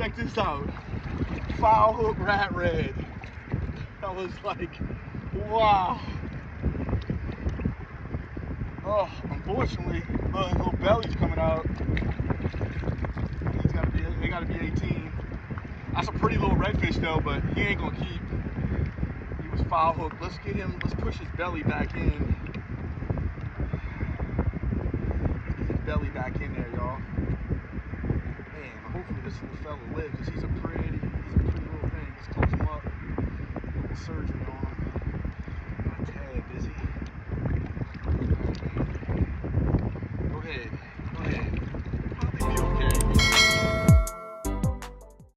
check this out. Foul hook rat red. That was like, wow. Oh, unfortunately, little belly's coming out. They gotta be 18. That's a pretty little redfish though, but he ain't gonna keep. He was foul hooked. Let's push his belly back in. Get his belly back in there, y'all. Man, hopefully this little fella lives, because he's a pretty little thing. Let's close him up. Little surgery.